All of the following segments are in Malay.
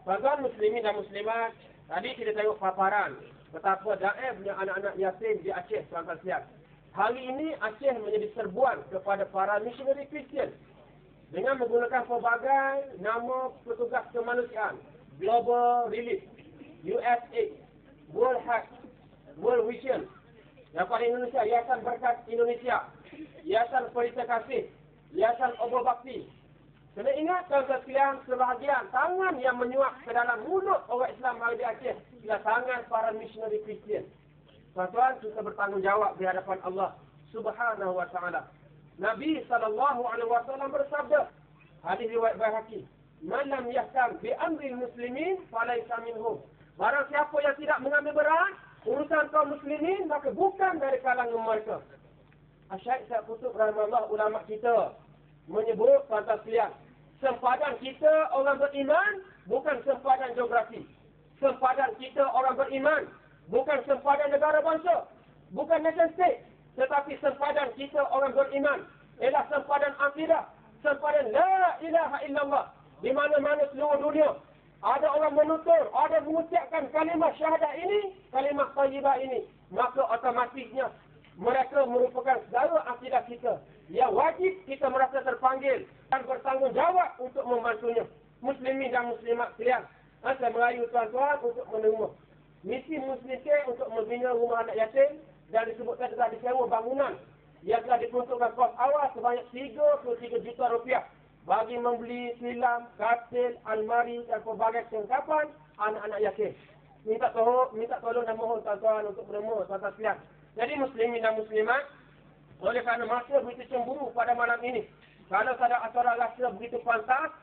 Tuan-tuan muslimin dan muslimat, tadi kita tengok paparan betapa daifnya anak-anak yatim di Aceh, tuan-tuan sekalian. Hari ini Aceh menjadi serbuan kepada para missionary Kristian dengan menggunakan pelbagai nama petugas kemanusiaan, Global Relief, USAID, World Health, World Vision, Yayasan Indonesia, Yayasan Berkat Indonesia, Yayasan Pelita Kasih, Yayasan Obor Bakti. Kena ingat tuan-tuan sekalian, sebahagian tangan yang menyuap ke dalam mulut orang Islam hari di Aceh ialah tangan para missionary Kristian. Tuan-tuan, kita bertanggungjawab di hadapan Allah Subhanahu wa taala. Nabi SAW bersabda, hadis riwayat Baihaqi, "Man lam yahtam bi amril muslimin falaysa minhum." Barang siapa yang tidak mengambil berat urusan kaum muslimin, maka bukan dari kalangan mereka. Asy-Syaikh Said Qutb rahimahullah, ulama kita menyebut, tuan-tuan sekalian, sempadan kita orang beriman bukan sempadan geografi. Sempadan kita orang beriman bukan sempadan negara bangsa, bukan nation state, tetapi sempadan kita orang beriman ialah sempadan akidah, sempadan la ilaha illallah. Di mana-mana seluruh dunia ada orang menutur, ada mengucapkan kalimah syahadah ini, kalimah thayyibah ini, maka otomatisnya mereka merupakan segala akidah kita yang wajib kita merasa terpanggil dan bertanggungjawab untuk membantunya. Muslimin dan muslimat sekalian, saya merayu tuan-tuan untuk menerima misi Muslim untuk membina rumah anak yatim, dan disebutkan telah disewa bangunan yang telah diperuntukkan kos awal sebanyak 33 juta rupiah bagi membeli silam, katil, almari dan pelbagai kelengkapan anak-anak yatim. Minta tolong dan mohon tuan-tuan untuk menerima, tuan-tuan sekalian. Jadi muslimin dan muslimat, oleh kerana masa begitu cemburu pada malam ini, kalau saudara-saudara rasa begitu pantas,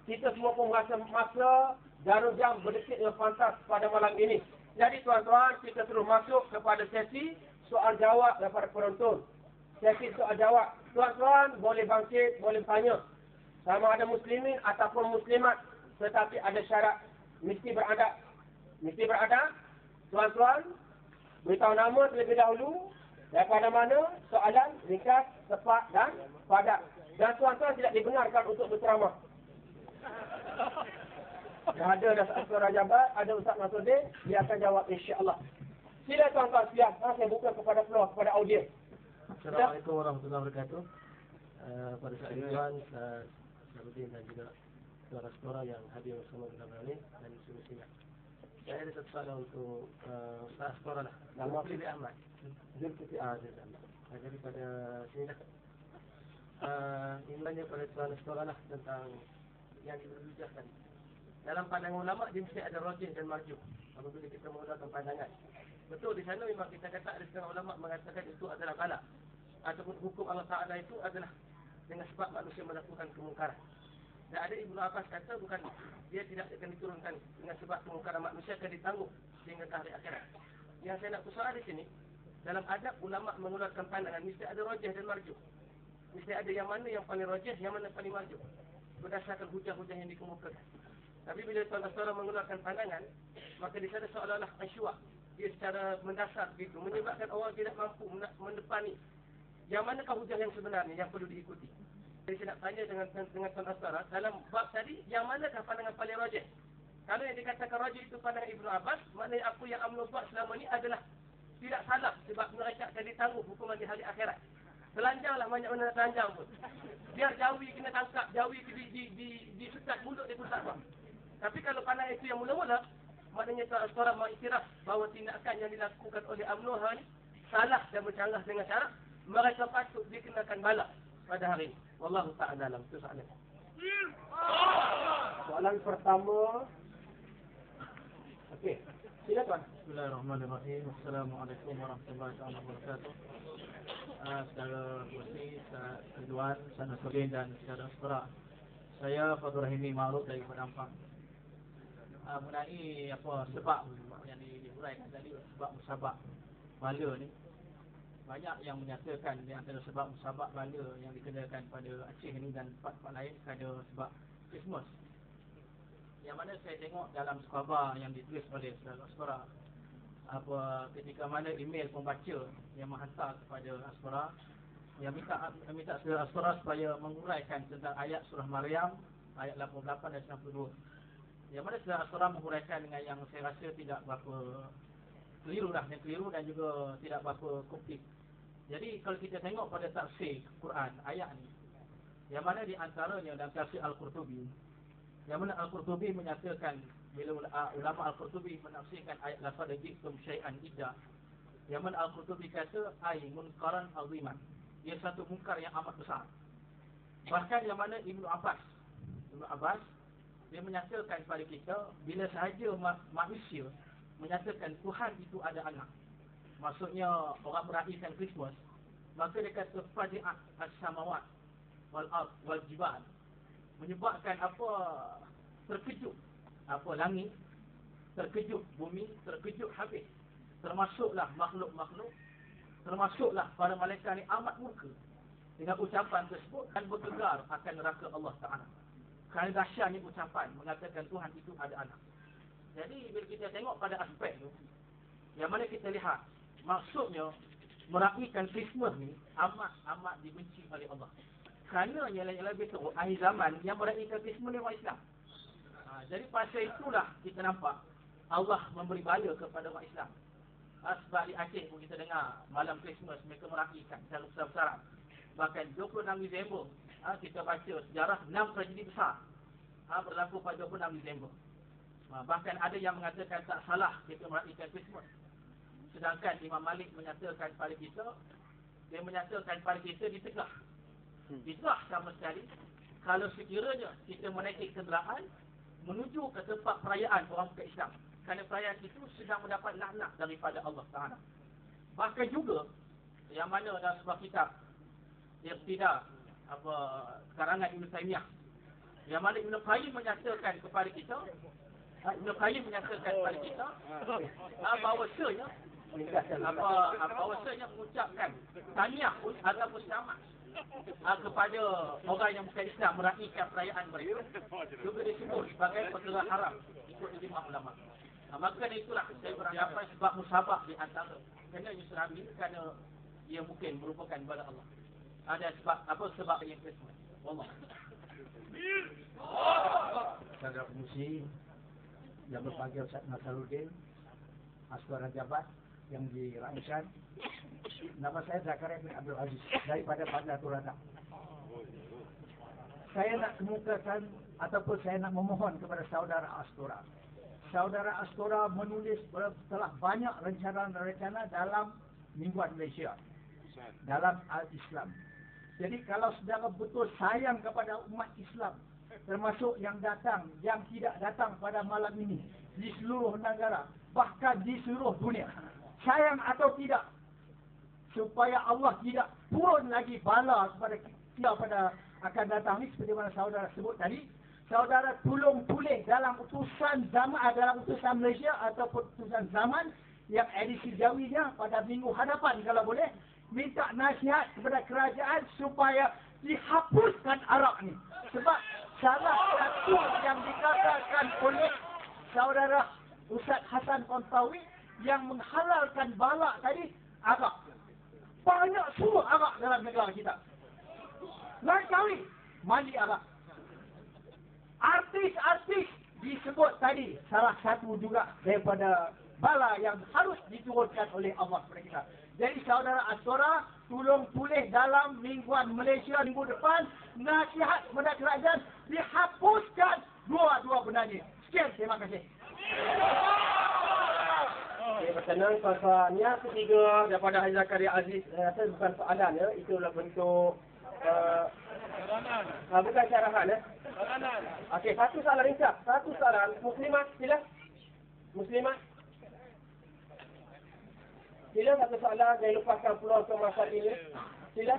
kita semua pun merasa masa jarum jam berdekit yang pantas pada malam ini. Jadi tuan-tuan, kita terus masuk kepada sesi soal jawab daripada penonton. Sesi soal jawab. Tuan-tuan boleh bangkit, boleh tanya. Sama ada muslimin ataupun muslimat, tetapi ada syarat. Mesti beradab. Mesti beradab. Tuan-tuan, beritahu nama terlebih dahulu. Daripada mana soalan ringkas, tepat dan padat. Dan tuan-tuan tidak dibenarkan untuk berceramah. Ada Ustaz Rajabat, ada Ustaz Nasruddin, dia akan jawab insya-Allah. Sila tuan-tuan sekalian, saya buka kepada floor, kepada audiens. Assalamualaikum warahmatullahi wabarakatuh. Pada saat ini Ustaz Nasruddin dan juga saudara-saudara yang hadir bersama kita hari ini dan semestinya. Saya ada satu soalan untuk Ustaz Asqara lah. Nama Fili Ahmad. Jadi pada sini lah. Ini pada soalan Asqara lah tentang yang diberhujah tadi. Dalam pandangan ulama dia mesti ada rajih dan marjuh apabila kita menggunakan pandangan. Betul, di sana memang kita kata ada setengah ulama mengatakan itu adalah ghala, ataupun hukum Allah Ta'ala itu adalah dengan sebab manusia melakukan kemungkaran. Dan ada Ibnu Abbas kata bukan, dia tidak akan diturunkan dengan sebab kemungkaran manusia akan ditanggung sehingga ke hari akhirat. Yang saya nak persoal di sini, dalam adab ulama mengeluarkan pandangan mesti ada rajih dan marjuh. Mesti ada yang mana yang paling rajih, yang mana paling marjuh berdasarkan hujah-hujah yang dikemukakan. Tapi bila tuan-tuan mengeluarkan pandangan, maka di sana seolah-olah asyua. Dia secara mendasar begitu, menyebabkan orang tidak mampu mendepani. Yang manakah hujah yang sebenarnya yang perlu diikuti? Jadi saya nak tanya dengan tuan-tuan dalam bab tadi, yang manakah pandangan paling rajih? Kalau yang dikatakan rajih itu pandangan Ibnu Abbas, maknanya apa yang UMNO buat selama ini adalah tidak salah sebab mereka akan ditanggung hukuman di hari akhirat. Telanjanglah banyak mana telanjang pun. Biar jawi kena tangkap, jawi di sekat mulut dia pun tak apa. Tapi kalau pandangan itu yang mula-mula, maknanya seorang mengiktiraf bahawa tindakan yang dilakukan oleh UMNO hari salah dan bercanggah dengan syarak, mereka patut dikenakan bala pada hari ini. Wallahu ta'ala alam. Itu soalan. Soalan pertama. Okey. Sila tuan. Bismillahirrahmanirrahim. Assalamualaikum warahmatullahi wabarakatuh. Saudara Musi, Ridwan, Ustaz Nasruddin dan saudara-saudara. Saya Fadul Rahimi Ma'ruf dari Penampang. Mengenai apa sebab yang dihuraikan tadi, sebab musabak bala ni, banyak yang menyatakan di antara sebab musabak bala yang dikenakan pada Aceh ni dan tempat-tempat lain ada sebab Christmas. Yang mana saya tengok dalam khabar yang ditulis oleh saudara-saudara, ketika mana email pembaca yang menghantar kepada Asqara yang minta saudara-saudara supaya menguraikan tentang ayat surah Maryam ayat 88 dan 92. Yang mana Saudara Astora menghuraikan dengan yang saya rasa tidak berapa keliru dan juga tidak berapa komplit. Jadi kalau kita tengok pada tafsir Quran ayat ni, yang mana di antaranya dalam tafsir Al-Qurtubi, yang mana Al-Qurtubi menyatakan bila ulama Al-Qurtubi menafsirkan ayat lafaz jitum syai'an iddah, yang mana Al-Qurtubi kata ai munkaran aziman, ia satu munkar yang amat besar. Bahkan yang mana Ibnu Abbas dia menyatakan kepada kita bila sahaja manusia menyatakan Tuhan itu ada anak, maksudnya orang meraihkan Christmas, maka dia kata faji'at as-samawat wal ard wal jibal, menyebabkan apa terkejut langit, terkejut bumi, terkejut habis, termasuklah makhluk-makhluk, termasuklah para malaikat ni amat murka dengan ucapan tersebut dan bergegar akan neraka Allah Ta'ala kerana dahsyatnya ucapan mengatakan Tuhan itu ada anak. Jadi bila kita tengok pada aspek tu, yang mana kita lihat maksudnya meraihkan Christmas ni amat dibenci oleh Allah. Kerana yang lebih teruk akhir zaman yang meraihkan Christmas ni orang Islam. Jadi pasal itulah kita nampak Allah memberi bala kepada orang Islam. Sebab di Aceh pun kita dengar malam Christmas mereka meraihkan secara besar-besaran. Bahkan 26 Disember kita baca sejarah 6 tragedi besar berlaku pada 26 Disember. Bahkan ada yang mengatakan tak salah kita meraihkan Christmas. Sedangkan Imam Malik menyatakan pada kita, dia menyatakan pada kita ditegah. Ditegah sama sekali kalau sekiranya kita menaiki kenderaan menuju ke tempat perayaan orang bukan Islam. Kerana perayaan itu sedang mendapat laknat daripada Allah Ta'ala. Bahkan juga yang mana dalam sebuah kitab Iqtida karangan Ibn Taymiyah, yang mana Ibn Qayyim menyatakan kepada kita bahawasanya mengucapkan tahniah ataupun selamat kepada orang yang bukan Islam meraihkan perayaan mereka juga disebut sebagai perkara haram ikut ijma' ulama. Maka itulah saya beranggapan sebab musabah di antara kerana Yusrami kerana ia mungkin merupakan ibadah Allah. Ada sebab yang Christmas. Wallah. Saudara Pengusi yang berpanggil Ustaz Nasaruddin Aswar Jabat yang diraihkan. Nama saya Zakaria bin Abdul Aziz daripada Bandar Turada. Saya nak kemukakan ataupun saya nak memohon kepada saudara Astora. Saudara Astora menulis telah banyak rencana-rencana dalam Mingguan Malaysia, dalam Al-Islam. Jadi kalau saudara betul sayang kepada umat Islam, termasuk yang datang, yang tidak datang pada malam ini di seluruh negara, bahkan di seluruh dunia, sayang atau tidak, supaya Allah tidak turun lagi bala kepada kita pada akan datang ni, seperti mana saudara sebut tadi, saudara tolong tulis dalam utusan zaman, dalam utusan Malaysia ataupun utusan zaman yang edisi Jawinya pada minggu hadapan kalau boleh, minta nasihat kepada kerajaan supaya dihapuskan arak ni. Sebab salah satu yang dikatakan oleh saudara Ustaz Hasan Kontawi yang menghalalkan balak tadi, arak. Banyak suruh arak dalam negara kita. Lain kali, mandi arak. Artis-artis disebut tadi, salah satu juga daripada bala yang harus diturunkan oleh Allah kepada kita. Jadi saudara Astora, tolong tulis dalam Mingguan Malaysia minggu depan, nasihat kepada kerajaan dihapuskan dua-dua benda ni. Sekian, terima kasih. Okay, berkenan soalannya ketiga daripada Haji Zakaria Aziz. Saya bukan soalan ya, itu adalah bentuk bukan syarahan ya. Okey, satu soalan ringkas. Satu soalan. Muslimah, sila. Muslimah. Sila satu soalan, jangan lupakan peluang untuk masa ini. Sila.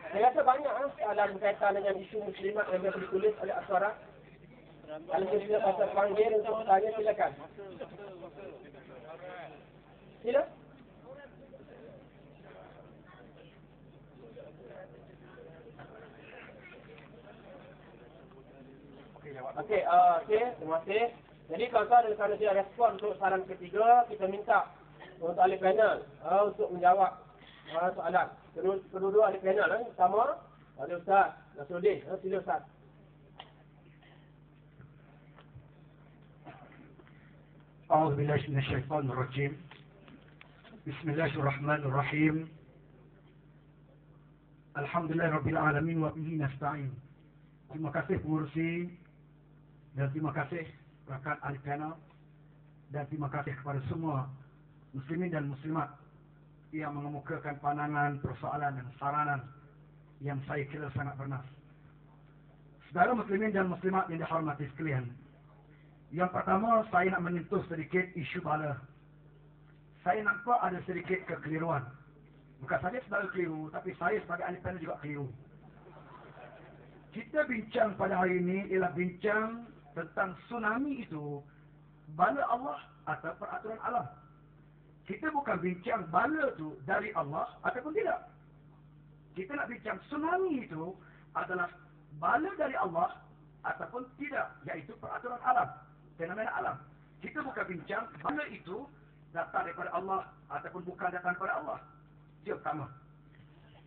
Saya rasa banyak soalan berkaitan dengan isu muslimat yang boleh ditulis oleh Aswara. Kalau kita pasal panggil untuk bertanya, silakan. Sila. Okey, terima kasih. Jadi kalau kerana dia respon untuk saran ketiga, kita minta untuk ahli panel untuk menjawab soalan. Kedua-dua ada panel Pertama, ada Ustaz Nasruddin. Sila Ustaz. أعوذ بالله من الشيطان الرجيم بسم الله الرحمن الرحيم الحمد لله رب العالمين وبه نستعين. Terima kasih pengurusi dan terima kasih rakan ahli panel dan terima kasih kepada semua muslimin dan muslimat yang mengemukakan pandangan, persoalan dan saranan yang saya kira sangat bernas. Saudara muslimin dan muslimat yang dihormati sekalian, yang pertama saya nak menyentuh sedikit isu bala. Saya nampak ada sedikit kekeliruan. Bukan saja saudara keliru, tapi saya sebagai ahli panel juga keliru. Kita bincang pada hari ini ialah bincang tentang tsunami itu bala Allah atau peraturan alam. Kita bukan bincang bala itu dari Allah ataupun tidak. Kita nak bincang tsunami itu adalah bala dari Allah ataupun tidak, iaitu peraturan alam, fenomena alam. Kita bukan bincang bala itu datang daripada Allah ataupun bukan datang daripada Allah. Yang pertama.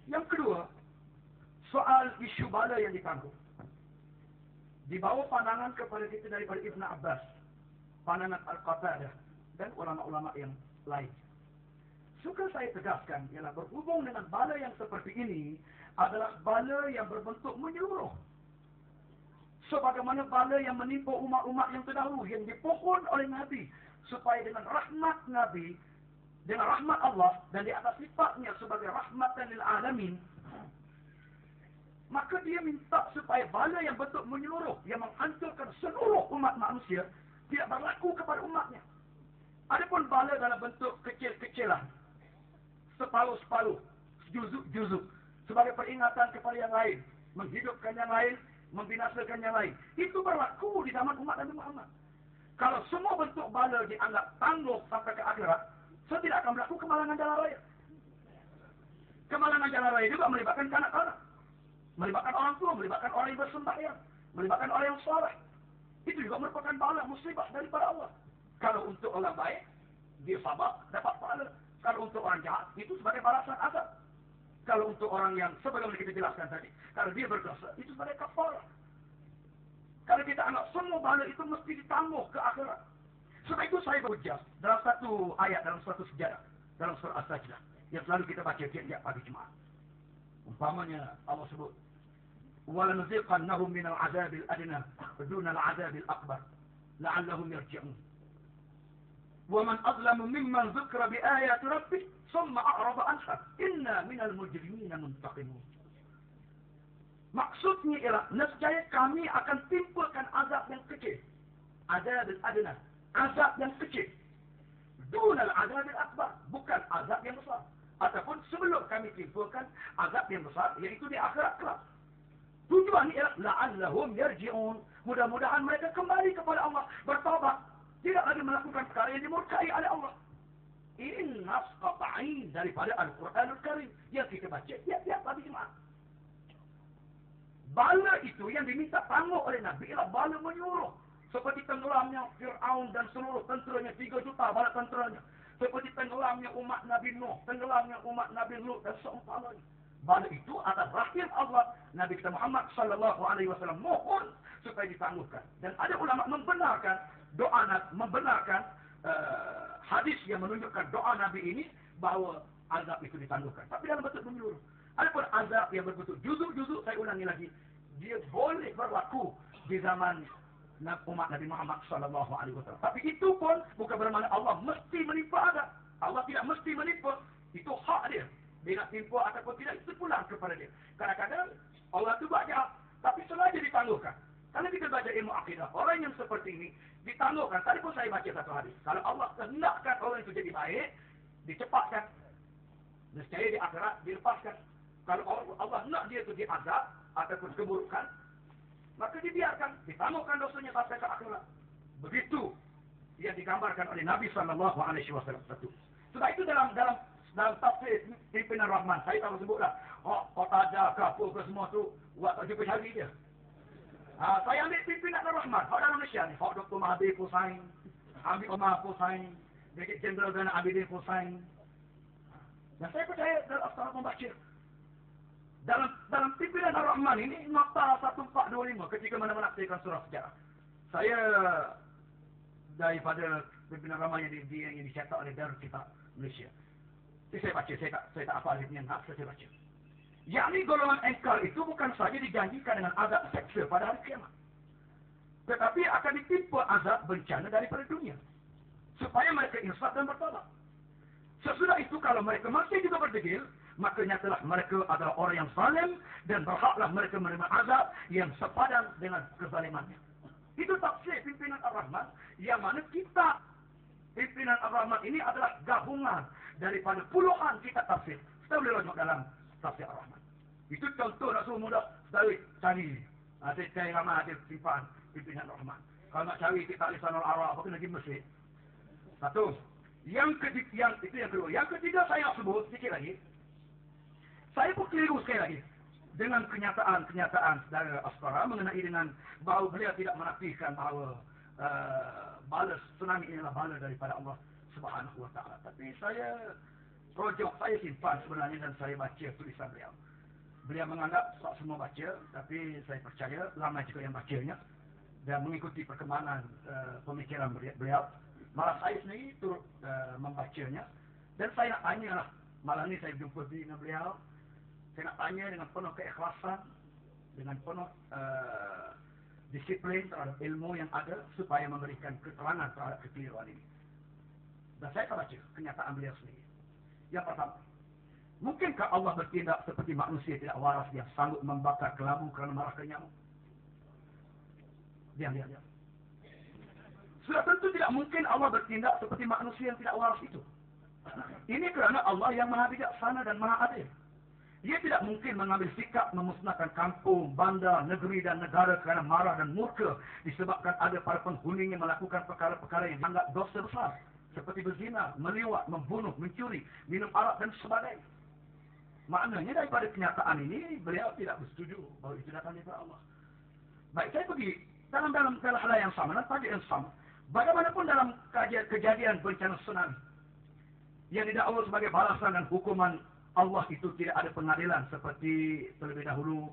Yang kedua, soal isu bala yang ditangguh. Dibawa pandangan kepada kita daripada Ibn Abbas, pandangan Al-Qatadah dan ulama-ulama yang lain. Suka saya tegaskan ialah berhubung dengan bala yang seperti ini adalah bala yang berbentuk menyeluruh. Sebagaimana bala yang menimpa umat-umat yang terdahulu yang dipohon oleh Nabi supaya dengan rahmat Nabi, dengan rahmat Allah dan di atas sifatnya sebagai rahmatan lil alamin, maka dia minta supaya bala yang bentuk menyeluruh yang menghancurkan seluruh umat manusia tidak berlaku kepada umatnya. Adapun bala dalam bentuk kecil-kecilan, separuh-separuh, juzuk-juzuk, sebagai peringatan kepada yang lain, menghidupkan yang lain, membinasakan yang lain, itu berlaku di zaman umat Nabi Muhammad. Kalau semua bentuk bala dianggap tangguh sampai ke akhirat, so tidak akan berlaku kemalangan jalan raya. Kemalangan jalan raya juga melibatkan kanak-kanak, melibatkan orang tua, melibatkan orang yang bersembahyang, melibatkan orang yang saleh. Itu juga merupakan bala musibah daripada Allah. Kalau untuk orang baik, dia sabar, dapat pahala. Kalau untuk orang jahat, itu sebagai balasan azab. Kalau untuk orang yang, sebagaimana kita jelaskan tadi, kalau dia berdosa, itu sebagai kafarah. Kalau kita anggap semua bala itu mesti ditangguh ke akhirat. Sebab itu saya berujar dalam satu ayat, dalam satu sejarah, dalam surah As-Sajdah, yang selalu kita baca tiap-tiap pagi Jumaat. Umpamanya Allah sebut, وَلَنُذِيقَنَّهُمْ مِنَ الْعَذَابِ الْأَدْنَى دُونَ الْعَذَابِ الْأَكْبَرِ لَعَلَّهُمْ يَرْجِعُونَ وَمَنْ أَظْلَمُ مِمَّنْ ذُكِّرَ بِآيَاتِ رَبِّهِ ثُمَّ أَعْرَضَ عَنْهَا إِنَّا مِنَ الْمُجْرِمِينَ مُنْتَقِمُونَ. Maksudnya ialah nescaya kami akan timpakan azab yang kecil. Azab al-adna, azab yang kecil. Dunal azab al-akbar, bukan azab yang besar. Ataupun sebelum kami timpakan azab yang besar, iaitu di akhirat kelak. Tujuan ialah la'allahum yarji'un. Mudah-mudahan mereka kembali kepada Allah, bertaubat, tidak lagi melakukan perkara yang dimurkai oleh Allah. Ini nas qat'i daripada Al-Quranul Karim yang kita baca tiap-tiap pagi Jumaat. Bala itu yang diminta tangguh oleh Nabi ialah bala menyeluruh. Seperti tenggelamnya Fir'aun dan seluruh tenteranya, 3 juta bala tenteranya. Seperti tenggelamnya umat Nabi Nuh, tenggelamnya umat Nabi Lut dan seumpamanya. Bala itu atas rahim Allah, Nabi kita Muhammad sallallahu alaihi wasallam mohon supaya ditangguhkan. Dan ada ulama membenarkan doa Nabi, membenarkan hadis yang menunjukkan doa Nabi ini bahawa azab itu ditangguhkan. Tapi dalam bentuk menyeluruh. Adapun azab yang berbentuk juzuk-juzuk, saya ulangi lagi, dia boleh berlaku di zaman umat Nabi Muhammad sallallahu alaihi wasallam. Tapi itu pun bukan bermakna Allah mesti menimpa azab. Allah tidak mesti menimpa. Itu hak dia. Dia nak timpa ataupun tidak, itu pulang kepada dia. Kadang-kadang Allah itu buat jahat, tapi sengaja ditangguhkan. Kalau kita baca ilmu akidah, orang yang seperti ini ditangguhkan. Tadi pun saya baca satu hadis. Kalau Allah kehendakkan orang itu jadi baik, dicepatkan. Nescaya di akhirat dilepaskan. Kalau Allah nak dia itu diazab ataupun keburukan, maka dibiarkan, ditangguhkan dosanya sampai ke akhirat. Begitu yang digambarkan oleh Nabi sallallahu alaihi wasallam. Sebab itu dalam tafsir pimpinan Rahman, saya tak sebutlah Qatadah ke apa ke semua tu buat tak jumpa hari dia. Saya ambil pimpinan Rahman, hak dalam Malaysia ni, hak Dr. Mahathir Hussain, ambil Omar Hussain, Brigadier General Zainal Abidin Hussain. Dan saya percaya dalam Astora membaca. Dalam pimpinan Ar-Rahman ini, nota 1425 ketika mana menafsirkan surah sejarah. Saya daripada pimpinan Ar-Rahman yang dicetak oleh Darul Kitab Malaysia. Jadi saya baca, saya tak hafal dia punya hak, saya baca. Yakni golongan engkar itu bukan saja dijanjikan dengan azab seksa pada hari kiamat. Tetapi akan ditimpa azab bencana daripada dunia. Supaya mereka insaf dan bertobat. Sesudah itu kalau mereka masih juga berdegil, maka nyatalah mereka adalah orang yang zalim dan berhaklah mereka menerima azab yang sepadan dengan kezalimannya. Itu tafsir pimpinan Ar-Rahman yang mana kita pimpinan Ar-Rahman ini adalah gabungan daripada puluhan kitab tafsir. Kita boleh rujuk dalam tafsir Ar-Rahman. Itu contoh nak suruh mudah dari cari. Saya ramai ada simpan pimpinan Ar-Rahman. Kalau nak cari kitab Lisanul Arab, apa kena pergi Mesir. Satu. Yang kedua. Yang ketiga saya nak sebut sikit lagi. Saya pun keliru sekali lagi dengan kenyataan saudara Astora mengenai dengan bahawa beliau tidak menafikan bahawa balas tsunami inilah bala daripada Allah Subhanahu Wa Taala. Tapi saya simpan sebenarnya dan saya baca tulisan beliau. Beliau menganggap tak semua baca, tapi saya percaya ramai juga yang bacanya dan mengikuti perkembangan pemikiran beliau. Malah saya sendiri turut membacanya dan saya nak tanya lah. Malam ni saya jumpa dengan beliau. Saya nak tanya dengan penuh keikhlasan, dengan penuh disiplin terhadap ilmu yang ada supaya memberikan keterangan terhadap kekeliruan ini. Dan saya akan baca kenyataan beliau sendiri. Yang pertama, mungkinkah Allah bertindak seperti manusia tidak waras yang sanggup membakar kelabu kerana marah ke nyamuk? Diam. Sudah tentu tidak mungkin Allah bertindak seperti manusia yang tidak waras itu. Ini kerana Allah yang maha bijaksana dan maha adil. Dia tidak mungkin mengambil sikap memusnahkan kampung, bandar, negeri dan negara kerana marah dan murka disebabkan ada para penghuninya melakukan perkara-perkara yang dianggap dosa besar. Seperti berzina, meliwat, membunuh, mencuri, minum arak dan sebagainya. Maknanya daripada kenyataan ini, beliau tidak bersetuju bahawa itu datang daripada Allah. Baik, saya pergi dalam hal yang sama dan tajuk yang sama. Bagaimanapun dalam kejadian bencana tsunami yang didakwa sebagai balasan dan hukuman Allah itu tidak ada pengadilan seperti terlebih dahulu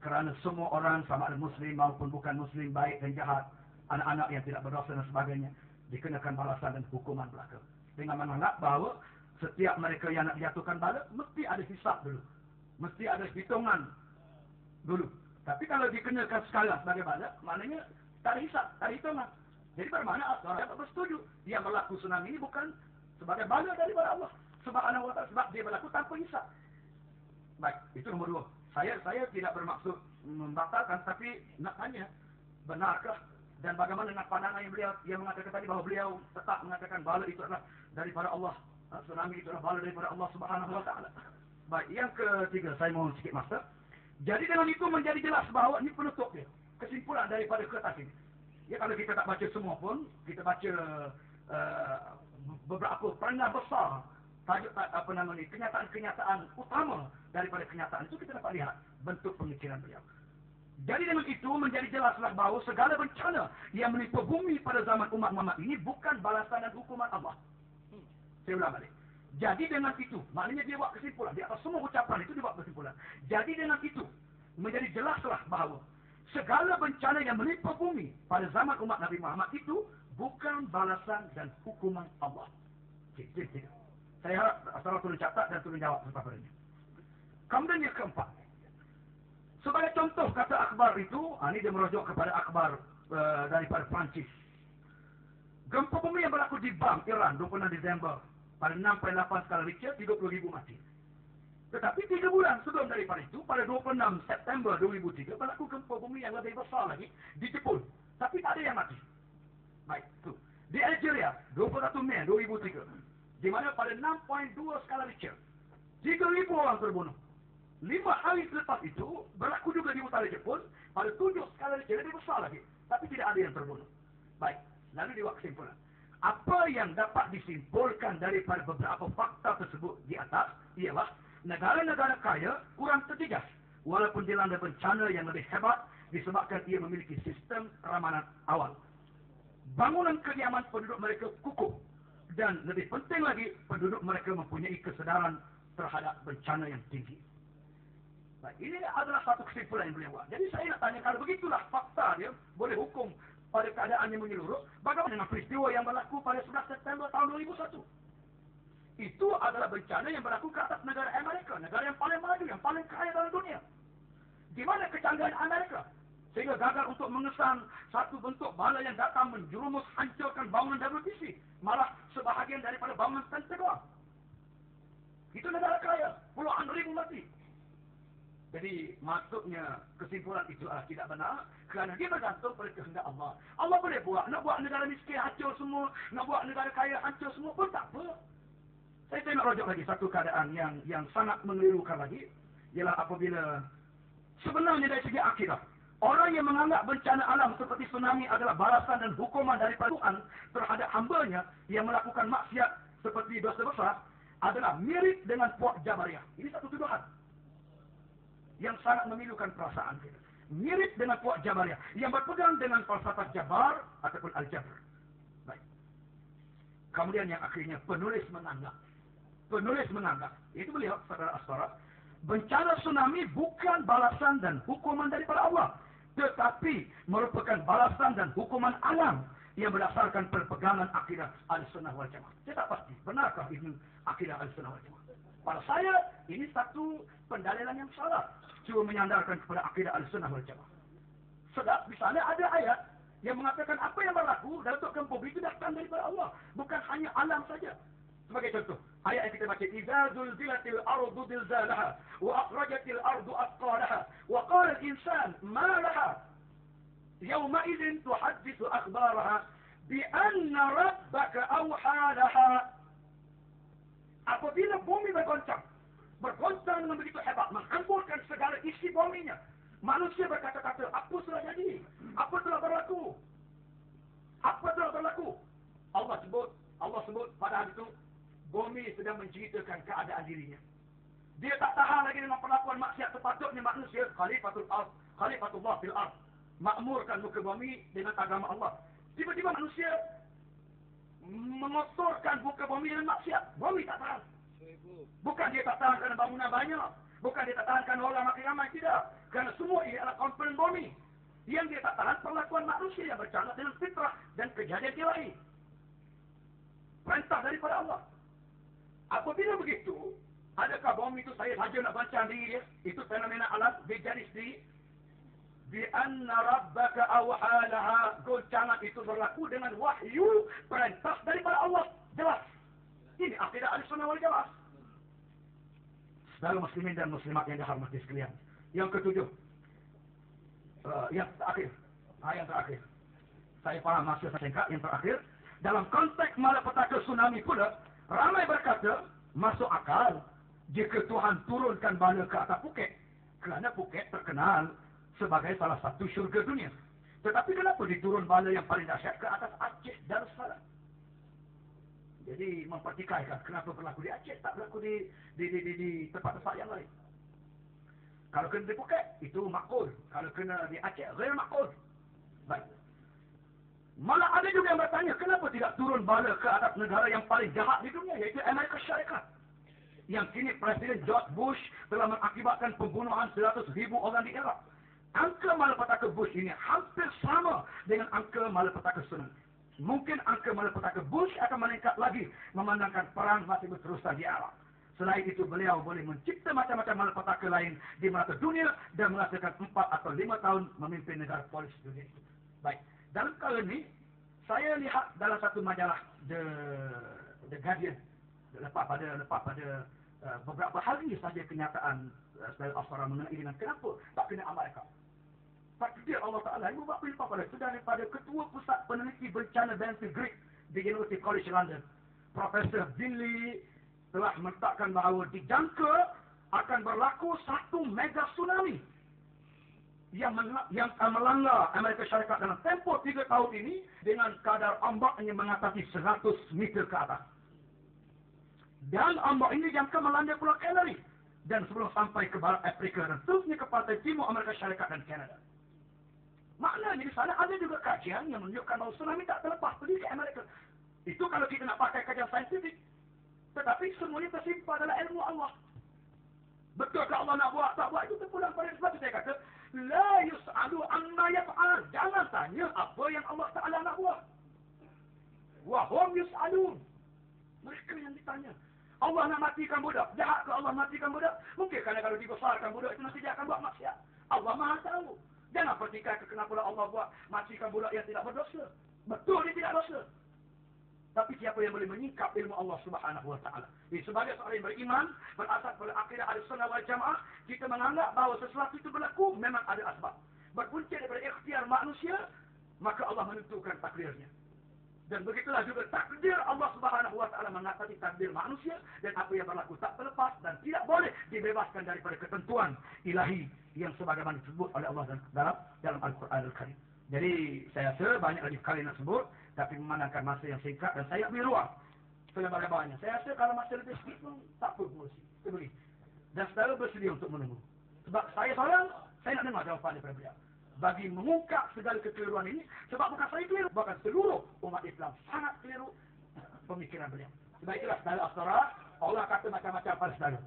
kerana semua orang sama ada Muslim maupun bukan Muslim, baik dan jahat, anak-anak yang tidak berdosa dan sebagainya dikenakan balasan dan hukuman belaka. Dengan menganggap bahawa setiap mereka yang nak dijatuhkan bala mesti ada hisab dulu, mesti ada hitungan dulu. Tapi kalau dikenakan sekali sebagai bala, maknanya tak ada hisab, tak ada hitungan. Jadi bermakna orang tak bersetuju dia berlaku tsunami ini bukan sebagai bala daripada Allah Subhanahu Wa Taala sebab dia berlaku tanpa hisab. Baik, itu nombor dua. Saya tidak bermaksud membatalkan, tapi nak tanya benarkah dan bagaimana dengan pandangan yang beliau yang mengatakan tadi bahawa beliau tetap mengatakan bala itu adalah daripada Allah, tsunami itu adalah bala daripada Allah Subhanahu Wa Taala. Baik, yang ketiga saya mohon sikit master. Jadi dengan itu menjadi jelas bahawa ini penutup dia. Kesimpulan daripada kertas ini. Ya, kalau kita tak baca semua pun, kita baca beberapa pandangan besar, kenyataan-kenyataan utama daripada kenyataan itu kita dapat lihat bentuk pemikiran beliau. Jadi dengan itu menjadi jelaslah bahawa segala bencana yang menimpa bumi pada zaman umat Muhammad ini bukan balasan dan hukuman Allah. Saya ulang balik. Jadi dengan itu, maknanya dia buat kesimpulan. Di atas semua ucapan itu dia buat kesimpulan. Jadi dengan itu menjadi jelaslah bahawa segala bencana yang menimpa bumi pada zaman umat Nabi Muhammad itu bukan balasan dan hukuman Allah. Tidak. Saya harap asal turun catat dan turun jawab seperti ini. Kemudian yang keempat. Sebagai contoh kata akhbar itu, ini dia merujuk kepada akhbar daripada Perancis. Gempa bumi yang berlaku di Bam, Iran, 26 Disember pada 6.8 skala Richter, 30,000 mati. Tetapi 3 bulan sebelum daripada itu, pada 26 September 2003, berlaku gempa bumi yang lebih besar lagi di Jepun. Tapi tak ada yang mati. Baik, itu. Di Algeria, 21 Mei 2003, di mana pada 6.2 skala Richter, 3,000 orang terbunuh. 5 hari selepas itu, berlaku juga di utara Jepun, pada 7 skala Richter, lebih besar lagi. Tapi tidak ada yang terbunuh. Baik, lalu dibuat kesimpulan. Apa yang dapat disimpulkan daripada beberapa fakta tersebut di atas, ialah negara-negara kaya kurang terjejas walaupun dilanda bencana yang lebih hebat disebabkan ia memiliki sistem keamanan awal. Bangunan kediaman penduduk mereka kukuh Dan lebih penting lagi, penduduk mereka mempunyai kesedaran terhadap bencana yang tinggi. Baik, ini adalah satu kesimpulan yang beliau buat. Jadi saya nak tanya, kalau begitulah fakta dia boleh hukum pada keadaan yang menyeluruh, bagaimana dengan peristiwa yang berlaku pada 11 September tahun 2001? Itu adalah bencana yang berlaku ke atas negara Amerika, negara yang paling maju, yang paling kaya dalam dunia. Di mana kecanggihan Amerika? Sehingga gagal untuk mengesan satu bentuk bala yang datang menjerumus hancurkan bangunan WTC. Malah sebahagian daripada bangunan Pentagon. Itu negara kaya, puluhan ribu mati. Jadi maksudnya kesimpulan itu adalah tidak benar, kerana dia bergantung pada kehendak Allah. Allah boleh buat, nak buat negara miskin hancur semua, nak buat negara kaya hancur semua pun tak apa. Saya nak rujuk lagi satu keadaan yang sangat mengelirukan lagi, ialah apabila sebenarnya dari segi akidah, orang yang menganggap bencana alam seperti tsunami adalah balasan dan hukuman daripada Tuhan terhadap hambanya yang melakukan maksiat seperti dosa besar adalah mirip dengan puak Jabariyah. Ini satu tuduhan yang sangat memilukan perasaan kita. Mirip dengan puak Jabariyah yang berpegang dengan falsafah Jabar ataupun Al-Jabr. Baik. Kemudian yang akhirnya penulis menganggap, itu beliau, saudara Astara, bencana tsunami bukan balasan dan hukuman daripada Allah, tetapi merupakan balasan dan hukuman alam yang berdasarkan perpegangan akidah Ahlussunnah wal Jamaah. Saya tak pasti, benarkah ini akidah Ahlussunnah wal Jamaah? Pada saya, ini satu pendalilan yang salah. Cuma menyandarkan kepada akidah Ahlussunnah wal Jamaah. Sebab misalnya ada ayat yang mengatakan apa yang berlaku dalam Tok Kempo itu datang daripada Allah. Bukan hanya alam saja. Sebagai contoh, ayat yang kita baca, "Idza zulzilatil ardu zilzalaha wa akhrajatil ardu athqalaha wa qala al-insan ma laha yawma idzin tuhaddithu akhbaraha bi anna rabbaka awha laha." Apabila bumi bergoncang dengan begitu hebat, menghamburkan segala isi buminya, manusia berkata-kata, apa telah jadi? Apa telah berlaku? Apa telah berlaku? Allah sebut pada hari itu, bumi sedang menceritakan keadaan dirinya. Dia tak tahan lagi dengan perlakuan maksiat. Sepatutnya manusia khalifatullah fil ard, makmurkan muka bumi dengan agama Allah. Tiba-tiba manusia mengotorkan muka bumi dengan maksiat. Bumi tak tahan. Bukan dia tak tahan kerana bangunan banyak, bukan dia tak tahan kerana orang makin ramai, tidak. Kerana semua ini adalah komponen bumi. Yang dia tak tahan perlakuan manusia yang bercanggah dengan fitrah dan kejadian ilahi. Perintah daripada Allah. Apabila begitu, adakah bumi itu saya saja nak bancang diri dia? Itu fenomena alam, dia jadi sendiri. Bi anna rabbaka awhalaha, goncangan itu berlaku dengan wahyu, perintah daripada Allah. Jelas. Ini akidah Ahlussunnah wal Jamaah. Saudara muslimin dan muslimat yang dihormati sekalian. Yang ketujuh. Yang terakhir. Saya faham maksud saya singkat. Yang terakhir. Dalam konteks malapetaka tsunami pula, ramai berkata, masuk akal jika Tuhan turunkan bala ke atas Phuket. Kerana Phuket terkenal sebagai salah satu syurga dunia. Tetapi kenapa diturun bala yang paling dahsyat ke atas Aceh Darussalam? Jadi mempertikaikan kenapa berlaku di Aceh, tak berlaku di tempat-tempat yang lain. Kalau kena di Phuket, itu makul. Kalau kena di Aceh, real makul. Baik. Malah ada juga yang bertanya, kenapa tidak turun bala ke atas negara yang paling jahat di dunia, iaitu Amerika Syarikat. Yang kini Presiden George Bush telah mengakibatkan pembunuhan 100,000 orang di Iraq. Angka malapetaka Bush ini hampir sama dengan angka malapetaka tsunami. Mungkin angka malapetaka Bush akan meningkat lagi memandangkan perang masih berterusan di Iraq. Selain itu, beliau boleh mencipta macam-macam malapetaka lain di mata dunia dan menghasilkan 4 atau 5 tahun memimpin negara polis dunia itu. Baik. Dalam kali ini, saya lihat dalam satu majalah The Guardian, lepas pada beberapa hari saja kenyataan Saudara Asfara mengenai dengan kenapa tak kena Amerika. Takdir Allah Ta'ala ibu bapa limpah pada sudah daripada Ketua Pusat Peneliti Bencana Bentry Greek di University College London, Profesor Binley, telah meletakkan bahawa dijangka akan berlaku satu mega tsunami yang melanggar Amerika Syarikat dalam tempoh 3 tahun ini dengan kadar ombaknya mengatasi 100 meter ke atas. Dan ombak ini jangka melanda Pulau Canary dan sebelum sampai ke barat Afrika dan terusnya ke pantai timur Amerika Syarikat dan Kanada. Maknanya di sana ada juga kajian yang menunjukkan bahawa tsunami tak terlepas pergi ke Amerika. Itu kalau kita nak pakai kajian saintifik. Tetapi semuanya tersimpan dalam ilmu Allah. Betulkah Allah nak buat, tak buat, itu terpulang pada sebab saya kata, la yus'alu amma yaf'al. Jangan tanya apa yang Allah Ta'ala nak buat. Wa hum yus'alun. Mereka yang ditanya. Allah nak matikan budak. Jahat ke Allah matikan budak? Mungkin kerana kalau dibesarkan budak itu nanti dia akan buat maksiat. Allah Maha tahu. Jangan pertikaikan kenapa Allah buat matikan budak yang tidak berdosa. Betul dia tidak dosa. Tapi siapa yang boleh menyingkap ilmu Allah Subhanahu wa taala? Sebagai seorang yang beriman, berasas pada akidah Ahlussunnah wal Jamaah, kita menganggap bahawa sesuatu itu berlaku memang ada asbab. Berpunca daripada ikhtiar manusia, maka Allah menentukan takdirnya. Dan begitulah juga takdir Allah Subhanahu wa taala mengatasi takdir manusia, dan apa yang berlaku tak terlepas dan tidak boleh dibebaskan daripada ketentuan ilahi yang sebagaimana disebut oleh Allah dalam Al-Quran Al-Karim. Jadi saya rasa banyak lagi kali nak sebut, tapi memandangkan masa yang singkat dan saya beri ruang selebar-lebarnya. Saya rasa kalau masa lebih sikit pun tak apa mengurusi. Kita beri. Dan saudara bersedia untuk menunggu. Sebab saya seorang, saya nak dengar jawapan daripada beliau. Bagi mengungkap segala kekeliruan ini, sebab bukan saya keliru, bahkan seluruh umat Islam sangat keliru pemikiran beliau. Sebab itulah saudara Astora, Allah kata macam-macam pada saudara.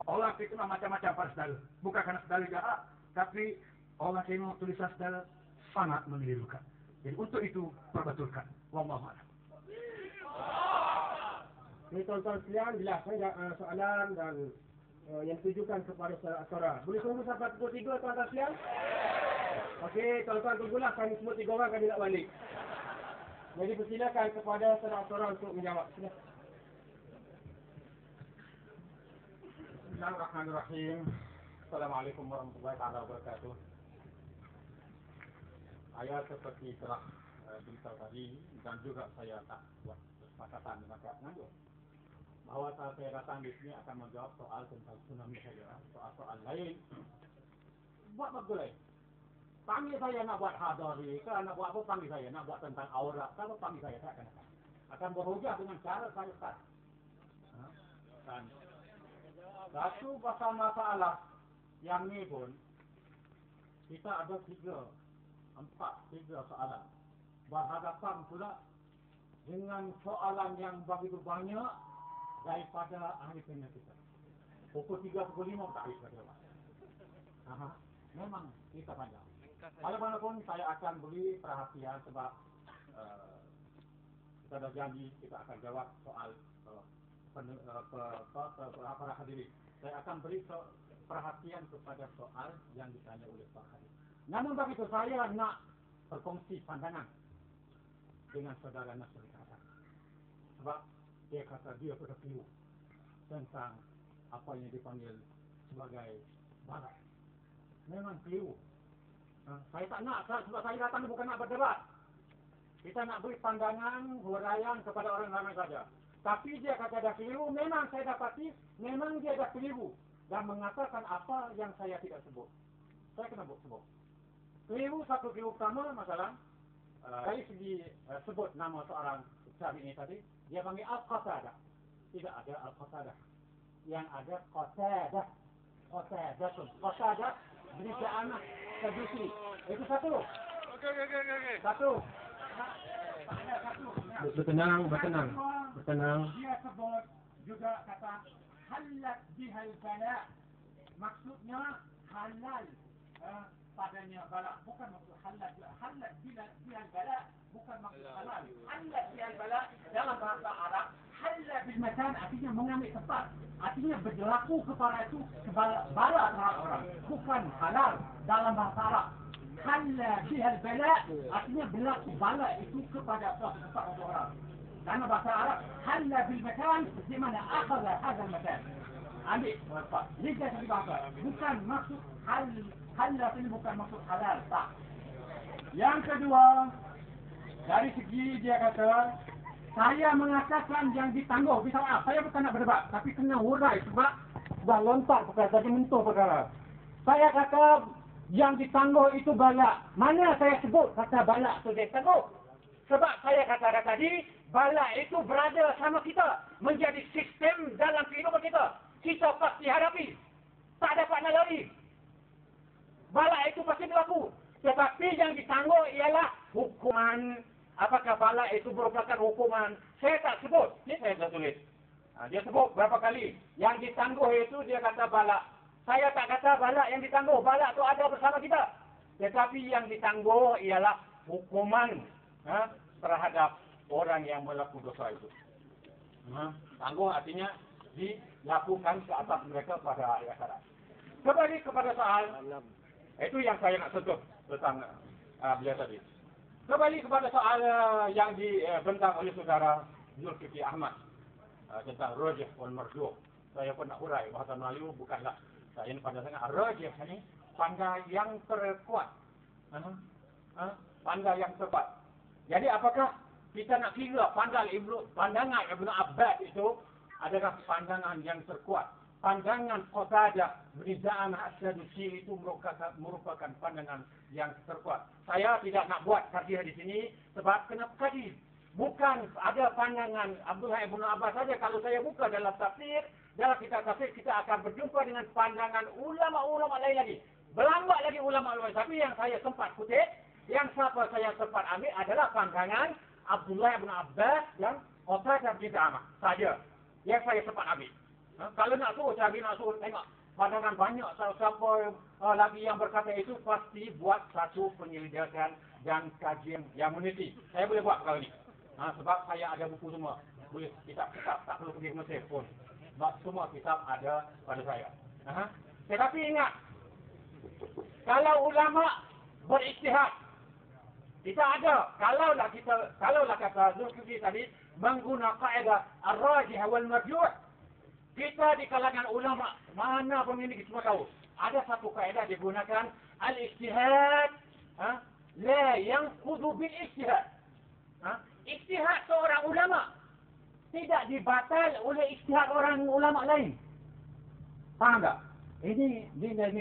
Allah fitnah macam-macam pada saudara. Bukan kerana saudara jahat, tapi Allah tengok tulisan saudara sangat mengelirukan. Jadi untuk itu perbetulkan. Wallahu a'lam. Ini tuan-tuan sekalian, jelaskan soalan dan yang ditujukan kepada saudara Astora. Boleh tunggu sampai pukul 3 tuan-tuan sekalian? Okey, tuan-tuan tunggulah, kami semua 3 orang kami nak balik. Jadi persilakan kepada saudara Astora untuk menjawab. Silakan. Bismillahirrahmanirrahim. Assalamualaikum warahmatullahi wabarakatuh. Saya seperti telah beritahu tadi dan juga saya tak buat kesepakatan dengan pihak penganjur bahawa saat saya datang di sini akan menjawab soal tentang tsunami saja. Soal-soal lain buat bagus lain. Panggil saya nak buat hadari ke nak buat apa, panggil saya nak buat tentang aurat kalau panggil saya akan berhujah dengan cara saya start. Dan satu pasal masalah yang ni pun kita ada 3 soalan berhadapan pula dengan soalan yang begitu banyak daripada ahli penanya kita. Pukul 3, pukul 5 tak habis lagi. Memang kita panjang. Walaupun saya akan beri perhatian sebab kita dah janji kita akan jawab soal para hadirin. Saya akan beri perhatian kepada soal yang ditanya oleh Pak Hadir. Namun begitu saya nak berkongsi pandangan dengan saudara Nasir Hasan. Sebab dia kata dia sudah keliru tentang apa yang dipanggil sebagai barat. Memang keliru. Saya tak nak, sebab saya datang bukan nak berdebat. Kita nak beri pandangan, huraian kepada orang ramai saja. Tapi dia kata dah keliru, memang saya dapati, memang dia dah keliru. Dan mengatakan apa yang saya tidak sebut. Saya kena sebut. Keliru, satu keliru pertama masalah dari segi sebut nama seorang ustaz ini tadi, dia panggil Al-Qatadah. Tidak ada Al-Qatadah. Yang ada Qatadah. Qatadah berusia anak Sadusi. Itu satu. Okey. Satu. Bertenang. Dia sebut juga kata halat bihal bala. Maksudnya halal padanya bala, bukan maksud halat bihal bala, bukan maksud halal. Halat bihal bala dalam bahasa Arab, halat bil makan artinya mengambil tempat, artinya berlaku kepada itu bala terhadap orang, bukan halal dalam bahasa Arab. Halat bihal bala artinya berlaku bala itu kepada suatu tempat atau orang. Dalam bahasa Arab, halat bil makan di mana akhadha hadzal makan. Ambil tempat. Ini dari bahasa. Bukan maksud halal ini bukan maksud halal, tak. Yang kedua, dari segi dia kata, saya mengatakan yang ditangguh. Misalnya, saya bukan nak berdebat, tapi kena hurai sebab dah lontar perkara, jadi mentuh perkara. Saya kata yang ditangguh itu bala. Mana saya sebut kata bala itu dia tangguh? Sebab saya kata tadi, bala itu berada sama kita, menjadi sistem dalam kehidupan kita. Kita pasti hadapi. Tak dapat nak lari. Bala itu pasti berlaku. Tetapi yang ditangguh ialah hukuman. Apakah bala itu merupakan hukuman pandangan. Saya tak sebut. Ini saya dah tulis. Dia sebut berapa kali. Yang ditangguh itu dia kata balak. Saya tak kata balak yang ditangguh. Balak tu ada bersama kita. Tetapi yang ditangguh ialah hukuman terhadap orang yang melakukan dosa itu. Tangguh artinya dilakukan ke atas mereka pada hari akhirat. Kembali kepada soal itu yang saya nak sentuh tentang beliau tadi. Kembali kepada soal yang dibentang oleh saudara Zulkifli Ahmad tentang rajih wal marjuh. Saya pun nak urai bahasa Melayu bukanlah saya ini pada sangat rajih ini pandai yang terkuat. Pandai yang tepat. Jadi apakah kita nak kira pandangan Ibnu Abbas itu adalah pandangan yang terkuat? Pandangan Qatadah bin Da'amah As-Sadusi itu merupakan pandangan yang terkuat. Saya tidak nak buat kajian di sini sebab kenapa kaji? Bukan ada pandangan Abdullah Ibn Abbas saja. Kalau saya buka dalam tafsir, dalam kitab tafsir kita akan berjumpa dengan pandangan ulama-ulama lain lagi. Berlambak lagi ulama-ulama. Tapi yang saya sempat kutip, yang saya sempat ambil adalah pandangan Abdullah Ibn Abbas dan Qatadah bin Da'amah saja. Yang saya sempat ambil. Kalau nak suruh, saya nak suruh tengok pandangan banyak siapa lagi yang berkata itu pasti buat satu penyelidikan dan kajian yang meneliti. Saya boleh buat perkara ini. Sebab saya ada buku semua. Boleh kitab-kitab tak perlu pergi ke Mesir pun. Sebab semua kitab ada pada saya. Tetapi ingat, kalau ulama berijtihad, kita ada. Kalaulah kata Zulkifli tadi mengguna kaedah ar-rajih wal marjuh, kita di kalangan ulama mana pun ini kita semua tahu. Ada satu kaedah digunakan al-ijtihad la yanqudu bil ijtihad. Ijtihad seorang ulama tidak dibatal oleh ijtihad orang ulama lain. Faham tak? Ini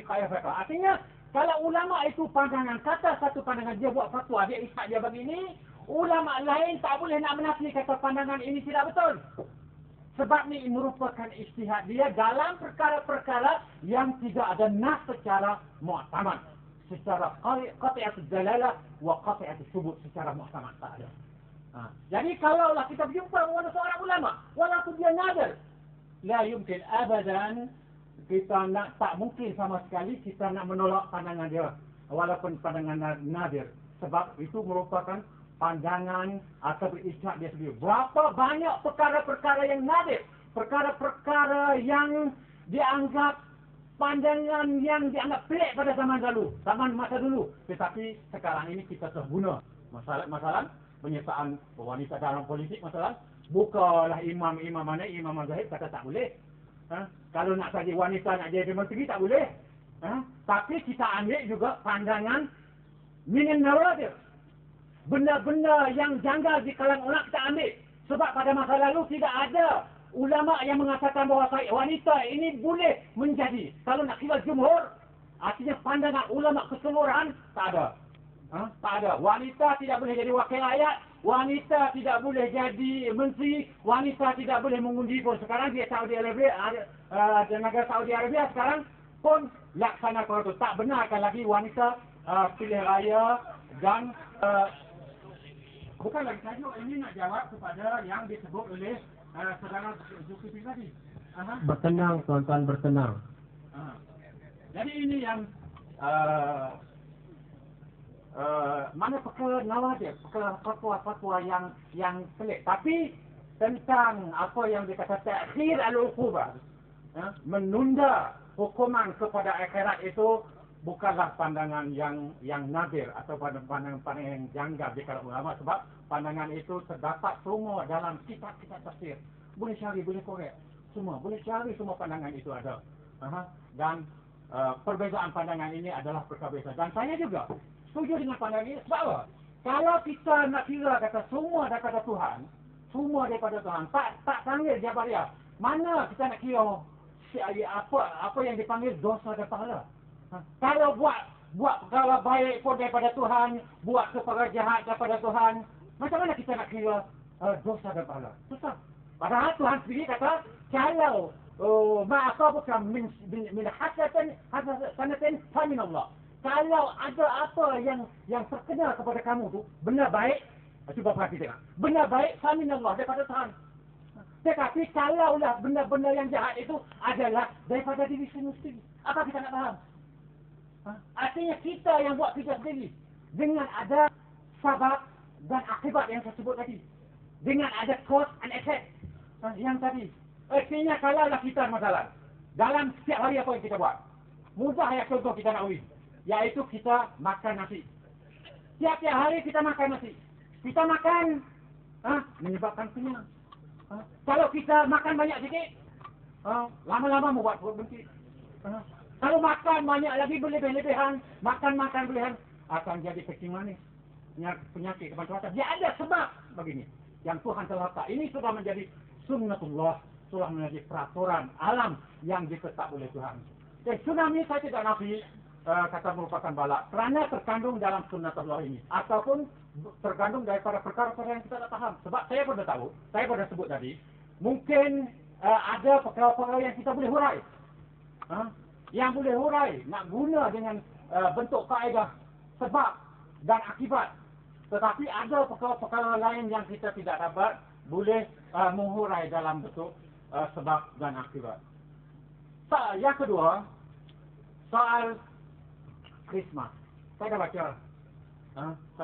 kaedah fiqh. Artinya kalau ulama itu pandangan kata satu pandangan dia buat fatwa, dia ijtihad dia begini, ulama lain tak boleh nak menafi kata pandangan ini tidak betul. Sebab ini merupakan ijtihad dia dalam perkara-perkara yang tidak ada nas secara mu'tamad. Secara qati'atul dalalah wa qati'atul subut secara mu'tamad tak ada. Jadi kalaulah kita berjumpa dengan seorang ulama, walaupun dia nadir, la yumkin abadan kita tak mungkin sama sekali kita nak menolak pandangan dia. Walaupun pandangan nadir. Sebab itu merupakan pandangan atau ijtihad dia sendiri. Berapa banyak perkara-perkara yang nadir, perkara-perkara yang dianggap pandangan yang dianggap pelik pada zaman masa dulu. Tetapi sekarang ini kita terguna. Masalah penyertaan wanita dalam politik masalah. Bukalah imam-imam mana, Imam Mazahib kata tak boleh. Kalau nak jadi wanita nak jadi menteri tak boleh. Tapi kita ambil juga pandangan minan nawadir. Benda-benda yang janggal di kalangan ulama kita ambil. Sebab pada masa lalu tidak ada ulama yang mengatakan bahawa wanita ini boleh menjadi. Kalau nak kira jumhur, artinya pandangan ulama keseluruhan tak ada. Tak ada. Wanita tidak boleh jadi wakil rakyat. Wanita tidak boleh jadi menteri. Wanita tidak boleh mengundi pun. Sekarang di Saudi Arabia, negara Saudi Arabia sekarang pun laksanakan itu. Tak benarkan lagi wanita pilihan raya dan bukan lagi saja ini nak jawab kepada yang disebut oleh saudara Zulkifli tadi. Bertenang, tuan-tuan, bertenang. Jadi ini yang mana perkara nawadir, perkara fatwa-fatwa yang pelik. Tapi tentang apa yang dikata ta'khir al-uqubah, menunda hukuman kepada akhirat itu bukanlah pandangan yang nadir atau pandangan yang janggal di kalangan ulama. Sebab pandangan itu terdapat semua dalam kitab-kitab tafsir. Boleh cari, boleh korek. Semua, boleh cari semua pandangan itu ada. Dan perbezaan pandangan ini adalah perbezaan. Dan saya juga setuju dengan pandangan ini. Sebab apa? Kalau kita nak kira kata semua daripada Tuhan, tak panggil Jabariyah. Mana kita nak kira apa yang dipanggil dosa dan pahala? Kalau buat perkara baik pun daripada Tuhan, buat perkara jahat daripada Tuhan, macam mana kita nak kira dosa dan pahala? Susah. Padahal Tuhan sendiri kata, kalau ma'asabuka min hasanatin fa min Allah. Kalau ada apa yang terkena kepada kamu tu, benda baik, Cuba perhatikan. Benda baik saminallah daripada Tuhan. Tetapi kalaulah benda-benda yang jahat itu adalah daripada diri sendiri. Apa kita nak faham? Artinya kita yang buat kerja sendiri. Dengan ada sebab dan akibat yang saya sebut tadi. Dengan ada cause and effect yang tadi. Artinya kalaulah kita masalah. Dalam setiap hari apa yang kita buat? Mudah ya contoh kita nak ulis. Iaitu kita makan nasi. Tiap-tiap hari kita makan nasi. Kita makan menyebabkan kenyang. Kalau kita makan banyak sikit, lama-lama membuat perut benci. Kalau makan banyak lagi berlebih-lebihan, makan berlebihan, akan jadi kencing manis. Penyakit kepancuatan. Dia ada sebab begini. Yang Tuhan telah letak. Ini sudah menjadi sunnatullah. Sudah menjadi peraturan alam yang ditetap oleh Tuhan. Tsunami saya tidak nafi kata merupakan bala kerana terkandung dalam sunnatullah ini ataupun terkandung daripada perkara-perkara yang kita tak faham. Sebab saya pun dah tahu, saya pun dah sebut tadi, mungkin ada perkara-perkara yang kita boleh hurai. Yang boleh hurai nak guna dengan bentuk kaedah sebab dan akibat. Tetapi ada perkara-perkara lain yang kita tidak dapat boleh menghurai dalam bentuk sebab dan akibat. Yang kedua, soal Christmas. Saya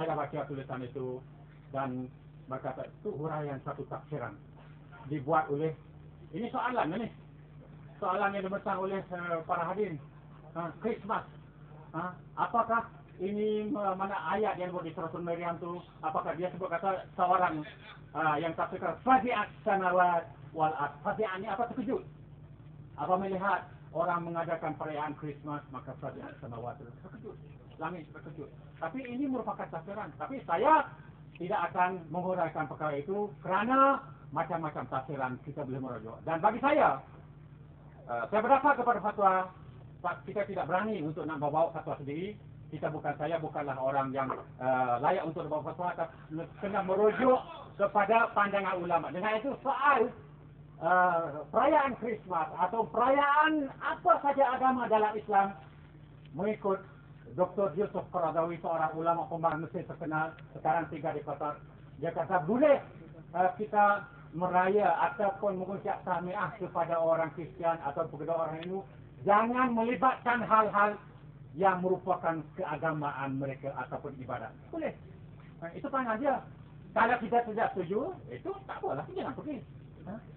dah baca tulisan itu dan berkata itu huraian satu tafsiran dibuat oleh, ini soalan ni. Soalan yang dibentang oleh para hadirin. Christmas. Apakah ini mana ayat yang buat di surah Maryam tu? Apakah dia sebut kata seorang yang tafsirkan fazi'at samawat wal ard. Fazi'at ni apa? Terkejut. Apa melihat orang mengadakan perayaan Christmas, maka fazi'at samawat terkejut. Langit terkejut. Tapi ini merupakan tafsiran. Tapi saya tidak akan menghuraikan perkara itu kerana macam-macam tafsiran kita boleh merujuk. Dan bagi saya berdasar kepada fatwa, kita tidak berani untuk nak bawa fatwa sendiri. Saya bukanlah orang yang layak untuk bawa fatwa. Kena merujuk kepada pandangan ulama. Dengan itu soal perayaan Christmas atau perayaan apa saja agama dalam Islam, mengikut Dr. Yusuf Qaradawi, seorang ulama pembarang Mesir terkenal, sekarang tinggal di Qatar. Dia kata boleh kita meraya ataupun mengucap tahniah kepada orang Kristian atau kepada orang Hindu, jangan melibatkan hal-hal yang merupakan keagamaan mereka ataupun ibadat. Boleh. Itu panggil dia. Kalau kita tidak setuju, itu tak apalah, jangan pergi.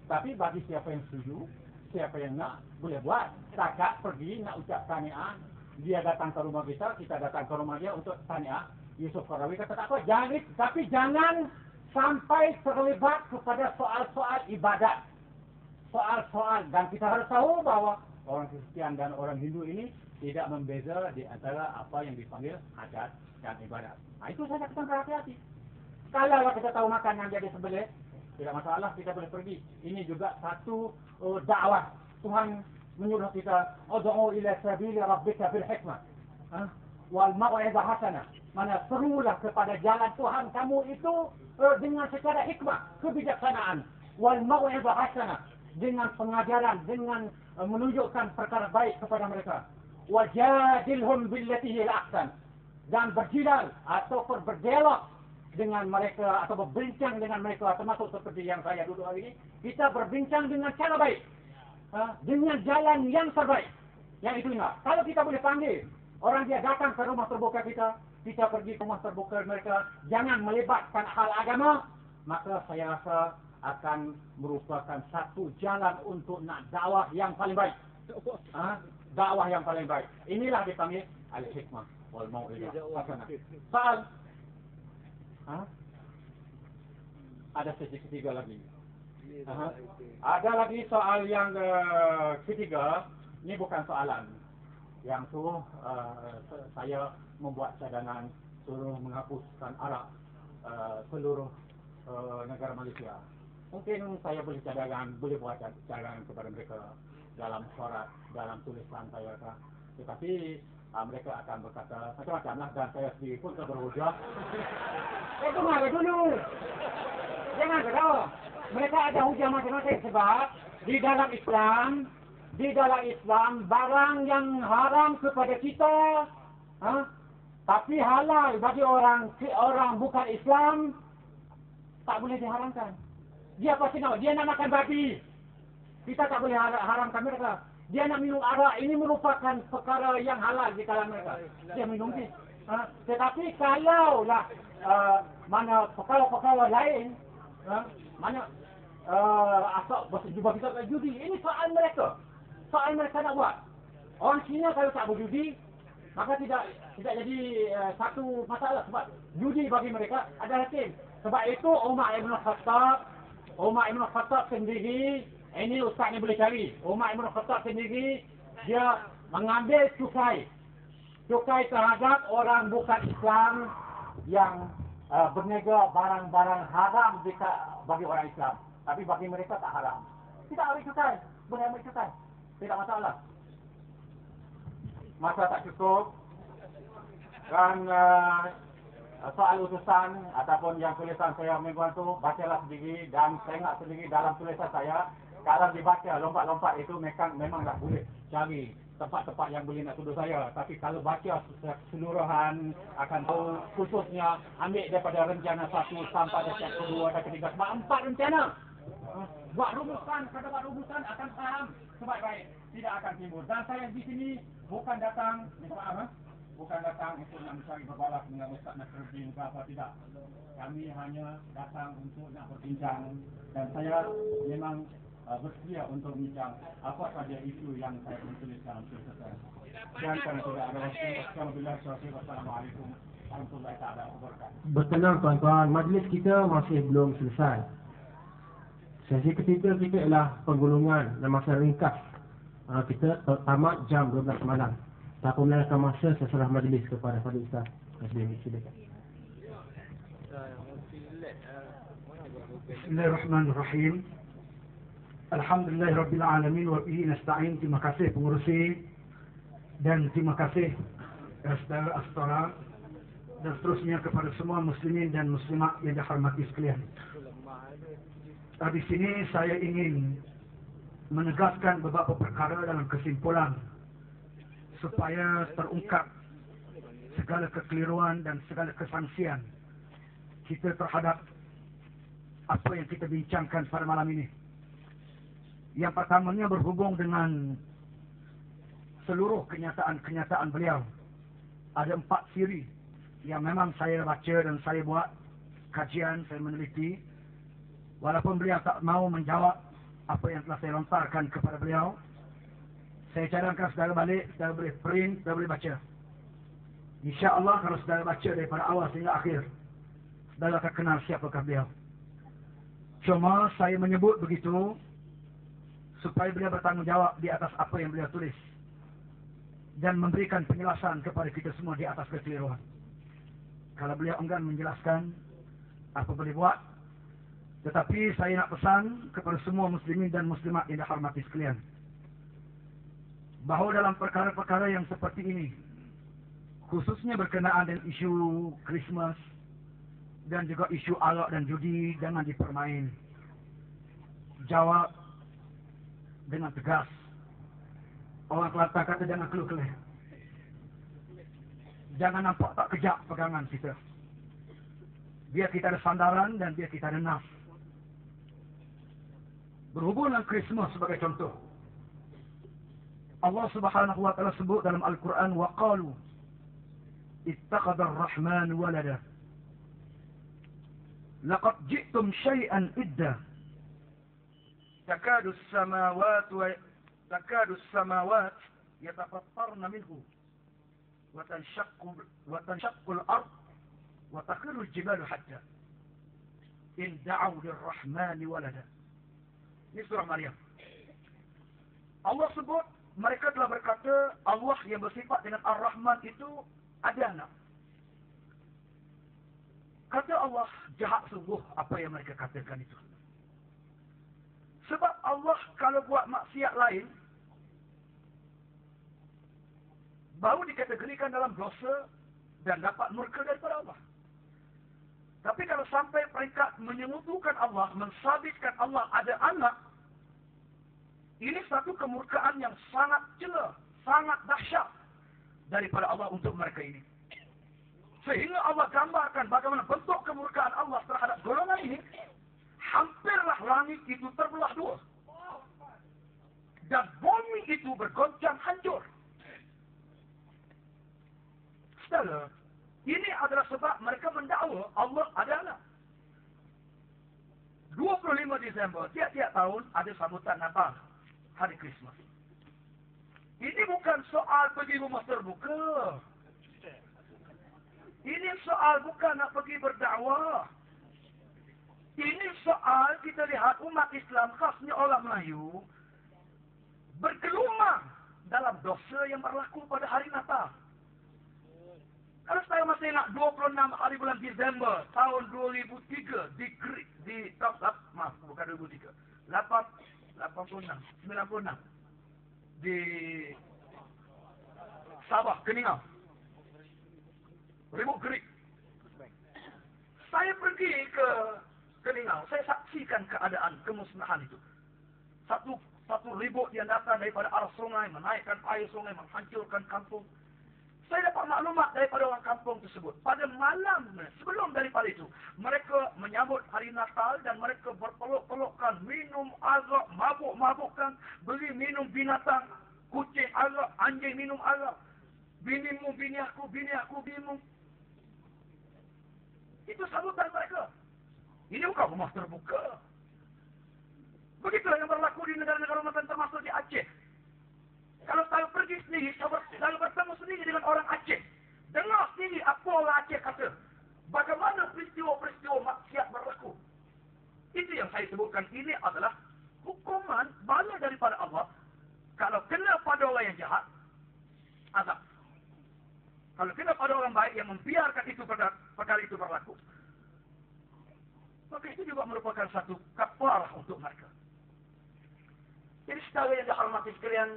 Tapi bagi siapa yang setuju, siapa yang nak, boleh buat. Takat pergi nak ucap tahniah, dia datang ke rumah kita datang ke rumah dia untuk tahniah. Yusuf Qaradawi kata tak apa, tapi jangan sampai terlibat kepada soal-soal ibadat. Soal-soal, dan kita harus tahu bahawa orang Kristian dan orang Hindu ini tidak membeza di antara apa yang dipanggil adat dan ibadat. Itu saja kita berhati-hati. Kalau kita tahu makanan dia disembelih, tidak masalah, kita boleh pergi. Ini juga satu dakwah. Tuhan menyuruh kita, ud'u ila sabili rabbika bil hikmah wal mau'izah hasanah. Mana serulah kepada jalan Tuhan kamu itu dengan secara hikmah, kebijaksanaan. Wal mau'izah hasanah, dengan pengajaran, dengan menunjukkan perkara baik kepada mereka. Wajadilhum billati hiya ahsan, dan berjidal ataupun berdialog dengan mereka atau berbincang dengan mereka, termasuk seperti yang saya duduk hari ini, kita berbincang dengan cara baik, dengan jalan yang terbaik. Yang itu ingat, kalau kita boleh panggil orang dia datang ke rumah terbuka kita pergi ke rumah terbuka mereka, jangan melibatkan hal agama, maka saya rasa akan merupakan satu jalan untuk nak dakwah yang paling baik. Dakwah yang paling baik. Inilah dipanggil al-hikmah wal mau'izah hasanah. Soal ada sesi ketiga lagi. Ada lagi soal yang ketiga. Ini bukan soalan. Yang tu saya membuat cadangan suruh menghapuskan Arab seluruh negara Malaysia. Mungkin saya boleh buat cadangan kepada mereka dalam surat, dalam tulisan saya. Tetapi mereka akan berkata macam-macam lah, dan saya sendiri pun berhujah. Dengar dulu. Jangan ketawa. Mereka ada hujah macam-macam sebab di dalam Islam barang yang haram kepada kita, tapi halal bagi orang bukan Islam, tak boleh diharamkan. Dia pasti nak, dia nak makan babi. Kita tak boleh haramkan mereka. Dia nak minum arak, ini merupakan perkara yang halal di kalangan mereka. Dia minum ni. Tetapi kalau lah mana perkara-perkara lain, mana asal berjubah kita kat judi, ini soal mereka. Soal mereka nak buat. Orang Cina kalau tak berjudi, maka tidak jadi satu masalah sebab judi bagi mereka adalah hakim. Sebab itu Umar Ibn Khattab sendiri, ini ustaz ni boleh cari. Umar Ibn Khattab sendiri dia mengambil cukai terhadap orang bukan Islam yang berniaga barang-barang haram bagi orang Islam. Tapi bagi mereka tak haram. Tidak ambil cukai, boleh ambil cukai. Tidak masalah. Masa tak cukup. Dan soal utusan ataupun yang tulisan saya mingguan tu, bacalah sendiri dan tengok sendiri dalam tulisan saya. Kalau dibaca lompat-lompat itu memang tak boleh cari tempat-tempat yang boleh nak tuduh saya. Tapi kalau baca keseluruhan akan tahu, khususnya ambil daripada rencana 1 sampai rencana kedua dan ketiga. Sebab 4 rencana. Buat rumusan, kalau buat rumusan akan faham sebaik-baik. Tidak akan timbul. Dan saya di sini bukan datang, bukan datang untuk nak mencari berbalas dengan Ustaz Nasruddin ke apa, tidak. Kami hanya datang untuk nak berbincang dan saya memang bersedia untuk bincang apa saja isu yang saya menulis dalam tulisan saya. Dan kalau tidak ada waktu, Assalamualaikum warahmatullahi wabarakatuh. Bertenang tuan-tuan, majlis kita masih belum selesai. Sesi ketiga kita ialah penggulungan dan masa ringkas. Kita tamat jam 12 malam. Tak menerangkan masa seserah majlis kepada Fadil Ustaz. Silakan. Bismillahirrahmanirrahim. Alhamdulillahirabbil alamin wa bihi nasta'in. Terima kasih pengurusi dan terima kasih saudara Astora dan seterusnya kepada semua muslimin dan muslimat yang dihormati sekalian. Di sini saya ingin menegaskan beberapa perkara dalam kesimpulan supaya terungkap segala kekeliruan dan segala kesangsian kita terhadap apa yang kita bincangkan pada malam ini. Yang pertamanya berhubung dengan seluruh kenyataan-kenyataan beliau. Ada 4 siri yang memang saya baca dan saya buat kajian, saya meneliti. Walaupun beliau tak mau menjawab apa yang telah saya lontarkan kepada beliau, saya cadangkan saudara balik, saudara boleh print, saudara boleh baca. InsyaAllah kalau saudara baca daripada awal sehingga akhir, saudara akan kenal siapakah beliau. Cuma saya menyebut begitu supaya beliau bertanggungjawab di atas apa yang beliau tulis dan memberikan penjelasan kepada kita semua di atas kekeliruan. Kalau beliau enggan menjelaskan, apa boleh buat. Tetapi saya nak pesan kepada semua muslimin dan muslimat yang dihormati sekalian, bahawa dalam perkara-perkara yang seperti ini, khususnya berkenaan dengan isu Christmas dan juga isu arak dan judi, jangan dipermain. Jawab dengan tegas. Orang Kelantan kata jangan keluh-keluh. Jangan nampak tak kejap pegangan kita. Biar kita ada sandaran dan biar kita ada naf. Berhubung dengan Christmas sebagai contoh, Allah Subhanahu wa taala sebut dalam Al-Quran, wa qalu ittakhadha ar-rahman walada laqad ji'tum shay'an idda takadu as-samawat yatafattarna minhu wa tanshaqqu al-ard wa takhiru al-jibalu hatta in da'u lir-rahmani walada. Ini surah Maryam. Allah sebut mereka telah berkata Allah yang bersifat dengan Ar-Rahman itu ada anak. Kata Allah, jahat sungguh apa yang mereka katakan itu. Sebab Allah kalau buat maksiat lain baru dikategorikan dalam dosa dan dapat murka daripada Allah. Tapi kalau sampai peringkat menyemutukan Allah, mensabitkan Allah ada anak, ini satu kemurkaan yang sangat cela, sangat dahsyat daripada Allah untuk mereka ini. Sehingga Allah gambarkan bagaimana bentuk kemurkaan Allah terhadap golongan ini. Hampirlah langit itu terbelah dua. Dan bumi itu bergoncang hancur. Saudara, ini adalah sebab mereka mendakwa Allah ada anak. 25 Desember, tiap-tiap tahun ada sambutan Natal, Hari Krismas. Ini bukan soal pergi rumah terbuka. Ini soal bukan nak pergi berdakwah. Ini soal kita lihat umat Islam, khasnya orang Melayu, bergelumang dalam dosa yang berlaku pada hari Natal. Kalau saya masih ingat 26 hari bulan Desember tahun 2003 bukan 2003, 96 di Sabah, Keningau, Ribut Gerik. Saya pergi ke Keningau, saya saksikan keadaan kemusnahan itu. Satu ribut yang datang daripada arah sungai, menaikkan air sungai, menghancurkan kampung. Saya dapat maklumat daripada orang kampung tersebut. Pada malam sebelum daripada itu, mereka menyambut hari Natal dan mereka berpeluk-pelukkan, minum arak, mabuk-mabukkan, beli minum binatang, kucing arak, anjing minum arak, binimu, bini aku, binimu. Itu sambutan mereka. Ini bukan rumah terbuka. Begitulah yang berlaku di negara-negara Muslim termasuk di Aceh. Kalau saya pergi sendiri, saya bertemu sendiri dengan orang Aceh. Dengar sendiri apa orang Aceh kata. Bagaimana peristiwa-peristiwa maksiat berlaku. Itu yang saya sebutkan. Ini adalah hukuman bala daripada Allah. Kalau kena pada orang yang jahat, azab. Kalau kena pada orang baik yang membiarkan itu perkara itu berlaku, maka itu juga merupakan satu kafarah untuk mereka. Jadi saudara yang dihormati sekalian,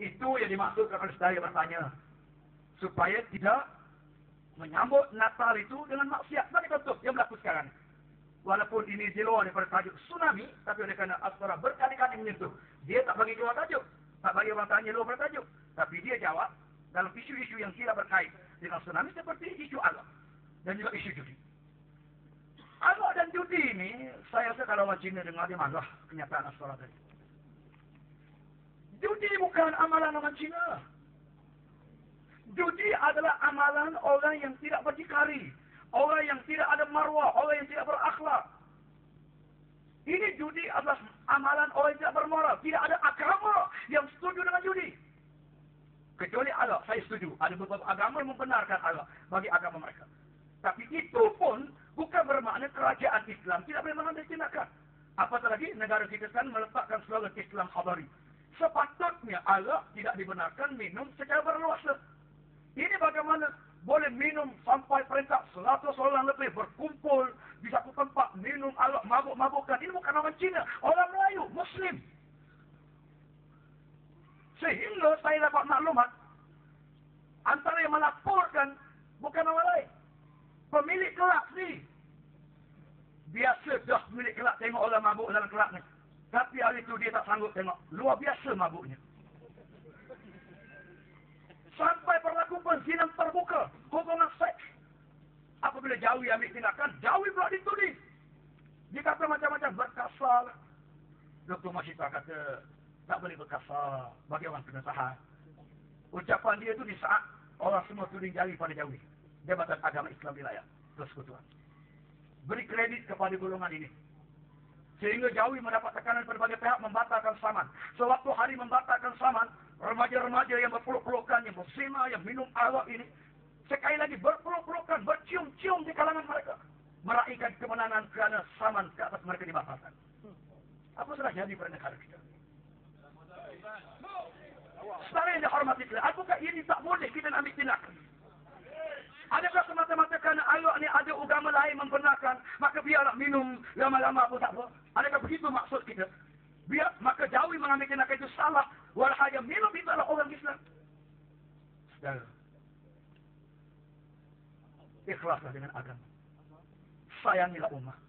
itu yang dimaksudkan oleh saudara bertanya. Supaya tidak menyambut Natal itu dengan maksiat. Bagi contoh yang berlaku sekarang. Walaupun ini di luar daripada tajuk tsunami, tapi oleh kerana Astora berkali-kali menyentuh. Dia tak bagi keluar tajuk. Tak bagi orang tanya luar tajuk. Tapi dia jawab dalam isu-isu yang tidak berkait dengan tsunami seperti isu alam. Dan juga isu judi. Alam dan judi ini, saya rasa kalau orang Cina dengar dia marah kenyataan Astora tadi. Judi bukan amalan orang Cina. Judi adalah amalan orang yang tidak berdikari. Orang yang tidak ada marwah. Orang yang tidak berakhlak. Ini judi adalah amalan orang yang tidak bermoral. Tidak ada agama yang setuju dengan judi. Kecuali Allah, saya setuju. Ada beberapa agama yang membenarkan Allah bagi agama mereka. Tapi itu pun bukan bermakna kerajaan Islam tidak boleh mengambil tindakan. Apatah lagi negara kita sekarang meletakkan slogan Islam khabari. Sepatutnya Allah tidak dibenarkan minum secara berluasa. Ini bagaimana boleh minum sampai perintah 100 orang lebih berkumpul di satu tempat minum arak mabuk-mabukkan. Ini bukan orang Cina, orang Melayu, Muslim. Sehingga saya dapat maklumat antara yang melaporkan bukan orang lain. Pemilik kelab ni. Biasa dah pemilik kelab tengok orang mabuk dalam kelab ni. Tapi hari itu dia tak sanggup tengok. Luar biasa mabuknya. Sampai berlaku perzinahan terbuka. Hubungan seks. Apabila Jawi ambil tindakan, Jawi pula dituding. Dia kata macam-macam berkasar. Dr. Masyita kata, tak boleh berkasar bagi orang penasihat. Ucapan dia itu di saat orang semua tuding Jawi pada Jawi. Jabatan Agama Islam Wilayah. Persekutuan. Beri kredit kepada golongan ini. Sehingga Jawi mendapat tekanan berbagai pihak membatalkan saman. Sewaktu hari membatalkan saman, remaja-remaja yang berpeluk-pelukan, yang bersima, yang minum arak ini, sekali lagi berpeluk-pelukan, bercium-cium di kalangan mereka. Meraihkan kemenangan kerana saman ke atas mereka dibatalkan. Apa sudah jadi pada negara kita? Saudara yang dihormati kita, apakah ini tak boleh kita ambil tindakan? Adakah semata-mata kerana arak ni ada agama lain membenarkan, maka biarlah minum lama-lama pun tak apa? Adakah begitu maksud kita? Biar maka Jawi mengambil tindakan itu salah. Walhaya minum itu adalah orang Islam. Saudara, ikhlaslah dengan agama. Sayangilah umat.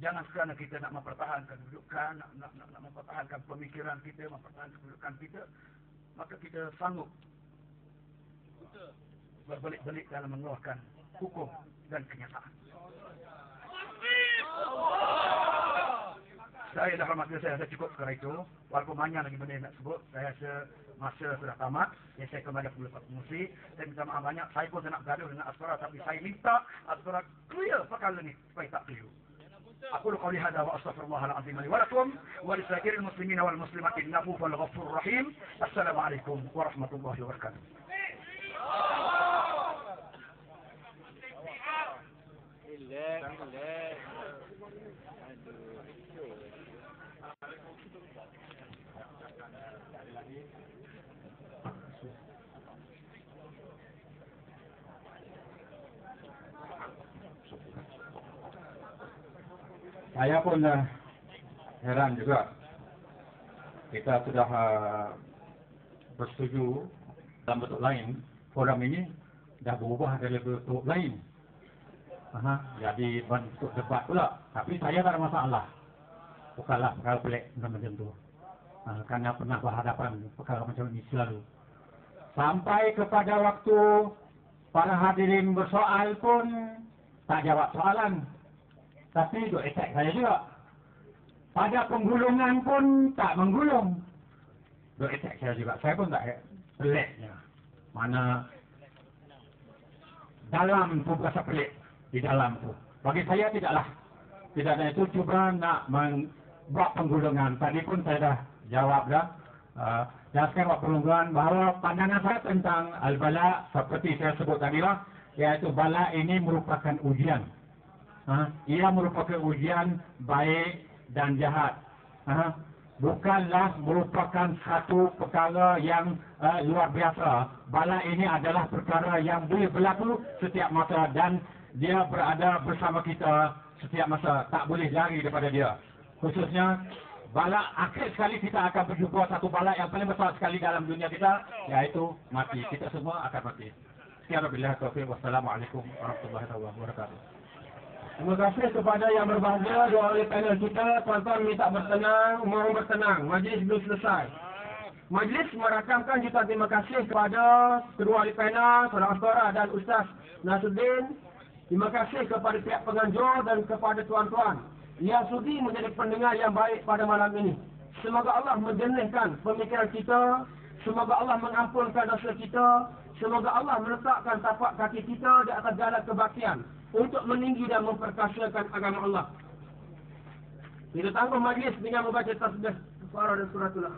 Jangan kerana kita nak mempertahankan kedudukan, nak mempertahankan pemikiran kita, mempertahankan kedudukan kita, maka kita sanggup berbelit-belit dalam mengeluarkan hukum dan kenyataan. Saya dah hormat saya cukup sekarang itu. Walaupun banyak lagi benda yang nak sebut, saya rasa masa sudah tamat. Ya, saya kembali ke fungsi. Saya minta maaf banyak. Saya pun tak nak bergaduh dengan Astora, tapi saya minta Astora clear perkara ni supaya tak keliru. أقول قولي هذا وأستغفر الله العظيم لي ولكم ولسائر المسلمين والمسلمات إنه هو الغفور الرحيم. السلام عليكم ورحمة الله وبركاته. Saya pun heran juga. Kita sudah bersetuju dalam bentuk lain. Forum ini dah berubah dari bentuk lain. Jadi bentuk debat pula. Tapi saya tak ada masalah. Bukanlah perkara pelik macam tu. Karena pernah berhadapan perkara macam ini selalu. Sampai kepada waktu para hadirin bersoal pun tak jawab soalan. Tapi itu attack saya juga. Pada penggulungan pun tak menggulung. Itu attack saya juga. Saya pun tak peliknya. Mana dalam tu berasa pelik. Di dalam tu. Bagi saya tidaklah. Tidak ada itu cuba nak membuat penggulungan. Tadi pun saya dah jawab dah. Dan sekarang buat penggulungan bahawa pandangan saya tentang al-bala seperti saya sebut tadi lah. Iaitu bala ini merupakan ujian. Ia merupakan ujian baik dan jahat. Bukanlah merupakan satu perkara yang luar biasa. Bala ini adalah perkara yang boleh berlaku setiap masa dan dia berada bersama kita setiap masa. Tak boleh lari daripada dia. Khususnya bala akhir sekali kita akan berjumpa satu bala yang paling besar sekali dalam dunia kita, iaitu mati. Kita semua akan mati. Sekian wabillahi taufiq. Wassalamualaikum warahmatullahi wabarakatuh. Terima kasih kepada yang berbahagia, dua ahli panel kita. Tuan-tuan minta bertenang, mohon bertenang. Majlis belum selesai. Majlis merakamkan jutaan terima kasih kepada kedua ahli panel, Saudara Astora dan Ustaz Nasruddin. Terima kasih kepada pihak penganjur dan kepada tuan-tuan yang sudi menjadi pendengar yang baik pada malam ini. Semoga Allah menjernihkan pemikiran kita. Semoga Allah mengampunkan dosa kita. Semoga Allah meletakkan tapak kaki kita di atas jalan kebaktian untuk meninggi dan memperkasakan agama Allah. Kita tangguh majlis dengan membaca tasbih kafarah dan suratul